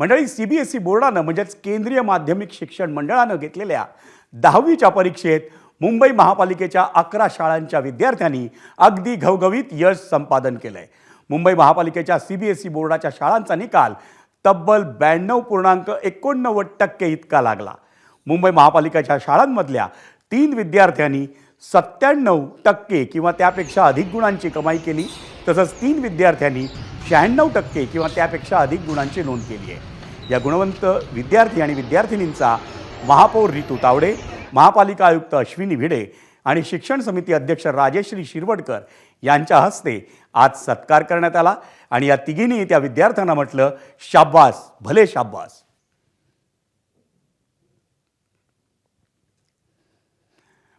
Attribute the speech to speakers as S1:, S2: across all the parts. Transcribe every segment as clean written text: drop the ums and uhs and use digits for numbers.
S1: मंडळी, सीबीएसई बोर्डानं म्हणजेच केंद्रीय माध्यमिक शिक्षण मंडळानं घेतलेल्या 10वीच्या परीक्षेत मुंबई महापालिकेच्या 11 शाळांच्या विद्यार्थ्यांनी अगदी घवघवीत यश संपादन केलंय. मुंबई महापालिकेच्या सीबीएसई बोर्डाच्या शाळांचा निकाल तब्बल 92.89% इतका लागला. मुंबई महापालिकेच्या शाळांमधल्या 3 विद्यार्थ्यांनी 97% किंवा त्यापेक्षा अधिक गुणांची कमाई केली, तसंच 3 विद्यार्थ्यांनी 96% किंवा त्यापेक्षा अधिक गुणांची नोंद केली आहे. या गुणवंत विद्यार्थी आणि विद्यार्थिनींचा महापौर रितू तावडे, महापालिका आयुक्त अश्विनी भिडे आणि शिक्षण समिती अध्यक्ष राजेश्री शिरवडकर यांच्या हस्ते आज सत्कार करण्यात आला आणि या तिघींनी त्या विद्यार्थ्यांना म्हटलं, शाब्बास, भले शाब्बास.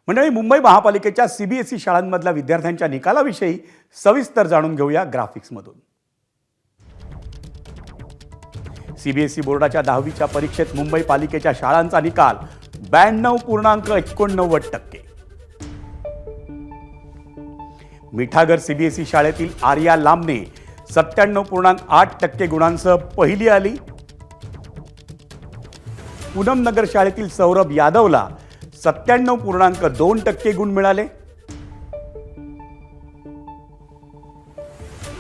S1: मंडळी, मुंबई महापालिकेच्या सीबीएसई शाळांमधल्या विद्यार्थ्यांच्या निकालाविषयी सविस्तर जाणून घेऊया ग्राफिक्समधून. सीबीएसई बोर्डाच्या 10वीच्या परीक्षेत मुंबई पालिकेच्या शाळांचा निकाल 92.89%. मिठागर सीबीएसई शाळेतील आर्या लांबणे 97.8% गुणांसह पहिली आली. पूनमनगर शाळेतील सौरभ यादवला 97.2% गुण मिळाले.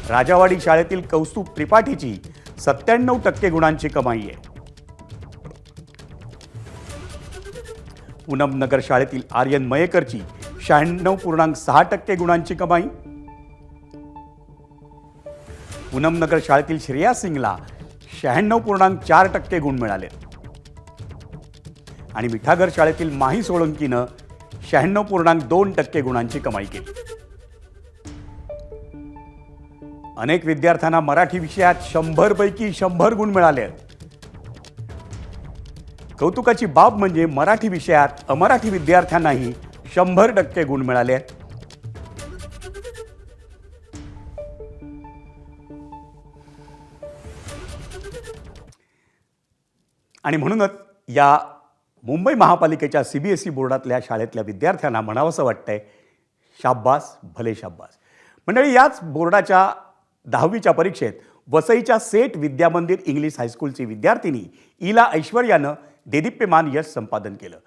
S1: राजावाडी शाळेतील कौस्तुभ त्रिपाठीची 97% गुणांची कमाई आहे. पूनमनगर शाळेतील आर्यन मयेकरची 96.6% गुणांची कमाई. पूनमनगर शाळेतील श्रेया सिंगला 96.4% गुण मिळाले आणि मिठागर शाळेतील माही सोळंकीनं 96.2% गुणांची कमाई केली. अनेक विद्यार्थ्यांना मराठी विषयात 100 पैकी 100 गुण मिळाले आहेत. कौतुकाची बाब म्हणजे मराठी विषयात अमराठी विद्यार्थ्यांनाही 100% गुण मिळाले आहेत. आणि म्हणूनच या मुंबई महापालिकेच्या सीबीएसई बोर्डातल्या शाळेतल्या विद्यार्थ्यांना म्हणावंसं वाटतंय, शाब्बास, भले शाब्बास. मंडळी, याच बोर्डाच्या 10वीच्या परीक्षेत वसईच्या सेठ विद्यामंदिर इंग्लिश हायस्कूलची विद्यार्थिनी इला ऐश्वर्यानं देदीप्यमान यश संपादन केलं.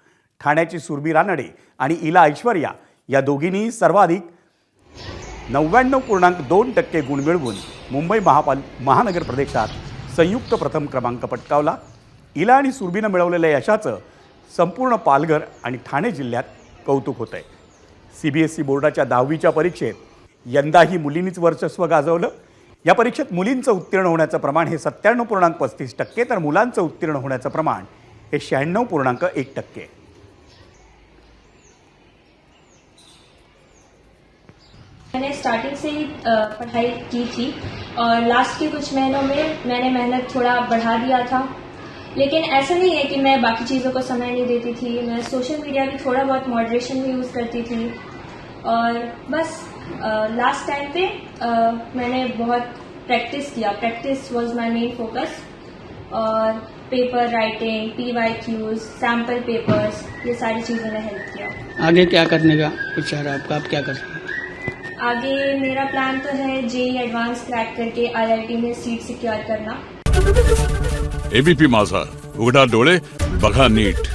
S1: ठाण्याची सुरभी रानडे आणि इला ऐश्वर्या या दोघींनी सर्वाधिक 99.2% गुण मिळवून मुंबई महानगर प्रदेशात संयुक्त प्रथम क्रमांक पटकावला. इला आणि सुरभीनं मिळवलेल्या यशाचं संपूर्ण पालघर आणि ठाणे जिल्ह्यात कौतुक होत आहे. सीबीएसई बोर्डाच्या 10वीच्या परीक्षेत यंदाही मुलींनीच वर्चस्व गाजवलं. या परीक्षेत मुलींचं उत्तीर्ण होण्याचं प्रमाण हे 97.35%, तर मुलांचं उत्तीर्ण होण्याचं प्रमाण हे 96.1% आहे.
S2: मैंने स्टार्टिंग से ही पढ़ाई की थी और लास्ट के कुछ महीनों में मैंने मेहनत थोड़ा बढ़ा दिया था, लेकिन ऐसा नहीं है कि मैं बाकी चीज़ों को समय नहीं देती थी. मैं सोशल मीडिया भी थोड़ा बहुत मॉडरेशन में यूज़ करती थी और बस लास्ट टाइम पे मैंने बहुत प्रैक्टिस किया. Practice was my main focus और paper writing, PYQs, sample papers, ये सारी चीज़ों ने हेल्प किया.
S3: आगे क्या करने का विचार है आपका? आप क्या कर रहे हैं?
S2: आगे मेरा प्लान तो है जेईई एडवांस क्रैक करके IIT में सीट सिक्योर करना.
S4: एबीपी माझा, उघडा डोळे बघा नीट.